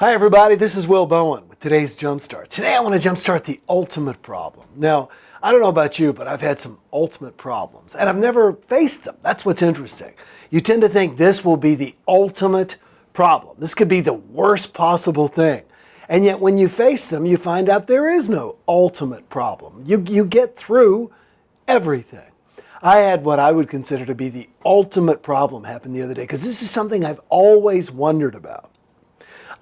Hi everybody, this is Will Bowen with today's JumpStart. Today I want to jumpstart the ultimate problem. Now, I don't know about you, but I've had some ultimate problems and I've never faced them. That's what's interesting. You tend to think this will be the ultimate problem. This could be the worst possible thing. And yet when you face them, you find out there is no ultimate problem. You get through everything. I had what I would consider to be the ultimate problem happen the other day because this is something I've always wondered about.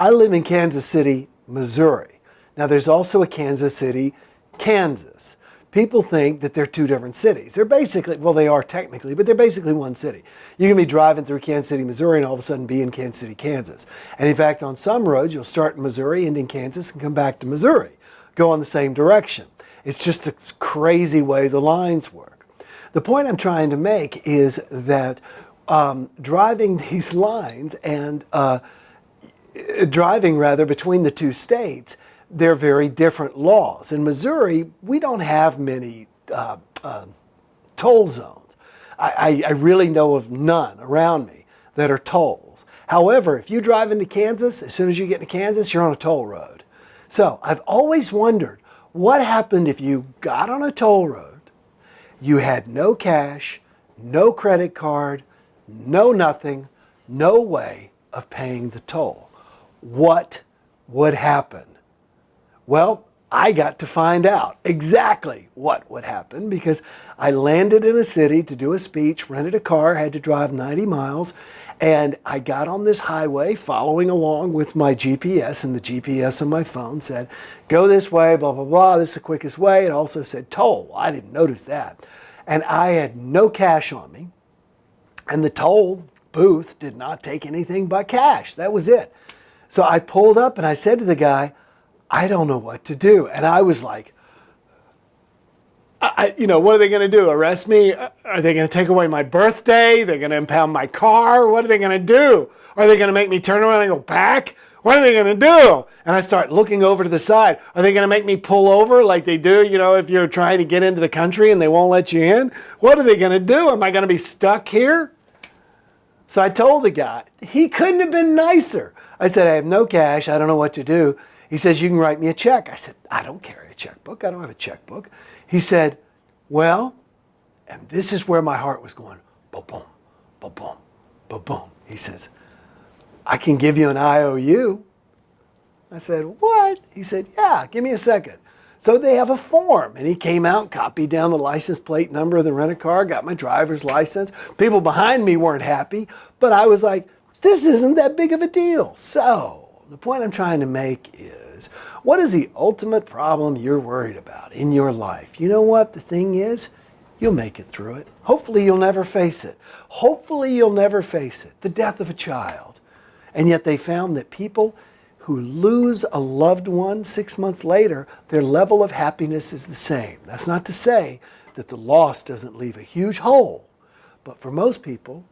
I live in Kansas City, Missouri. Now there's also a Kansas City, Kansas. People think that they're two different cities. They're basically, well they are technically, but they're basically one city. You can be driving through Kansas City, Missouri and all of a sudden be in Kansas City, Kansas. And in fact on some roads you'll start in Missouri, end in Kansas and come back to Missouri. Go in the same direction. It's just a crazy way the lines work. The point I'm trying to make is that driving these lines and between the two states, they're very different laws. In Missouri, we don't have many toll zones. I really know of none around me that are tolls. However, if you drive into Kansas, as soon as you get into Kansas, you're on a toll road. So I've always wondered, what happened if you got on a toll road, you had no cash, no credit card, no nothing, no way of paying the toll? What would happen? Well, I got to find out exactly what would happen because I landed in a city to do a speech, rented a car, had to drive 90 miles, and I got on this highway following along with my GPS, and the GPS on my phone said, go this way, blah, blah, blah, this is the quickest way. It also said toll. Well, I didn't notice that. And I had no cash on me, and the toll booth did not take anything but cash. That was it. So I pulled up and I said to the guy, I don't know what to do. And I was like, what are they going to do? Arrest me? Are they going to take away my birthday? They're going to impound my car? What are they going to do? Are they going to make me turn around and go back? What are they going to do? And I start looking over to the side. Are they going to make me pull over like they do, if you're trying to get into the country and they won't let you in? What are they going to do? Am I going to be stuck here? So I told the guy, he couldn't have been nicer. I said, I have no cash. I don't know what to do. He says, you can write me a check. I said, I don't carry a checkbook. I don't have a checkbook. He said, well, and this is where my heart was going, ba-boom, ba-boom, ba-boom. He says, I can give you an IOU. I said, what? He said, yeah, give me a second. So they have a form, and he came out, copied down the license plate number of the rent-a-car, got my driver's license. People behind me weren't happy, but I was like, this isn't that big of a deal. So the point I'm trying to make is, what is the ultimate problem you're worried about in your life? You know what the thing is? You'll make it through it. Hopefully you'll never face it. Hopefully you'll never face it. The death of a child. And yet they found that people who lose a loved one 6 months later, their level of happiness is the same. That's not to say that the loss doesn't leave a huge hole. But for most people,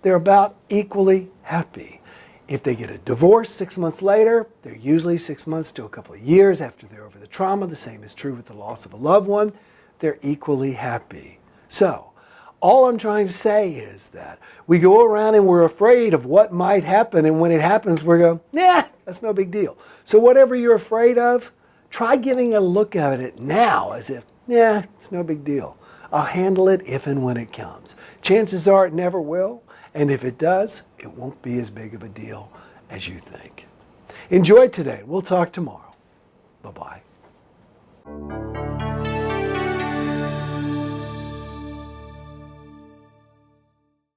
they're about equally happy. If they get a divorce 6 months later, they're usually 6 months to a couple of years after they're over the trauma. The same is true with the loss of a loved one. They're equally happy. So, all I'm trying to say is that we go around and we're afraid of what might happen, and when it happens, we go, yeah, that's no big deal. So whatever you're afraid of, try giving a look at it now as if, yeah, it's no big deal. I'll handle it if and when it comes. Chances are it never will, and if it does, it won't be as big of a deal as you think. Enjoy today. We'll talk tomorrow. Bye-bye.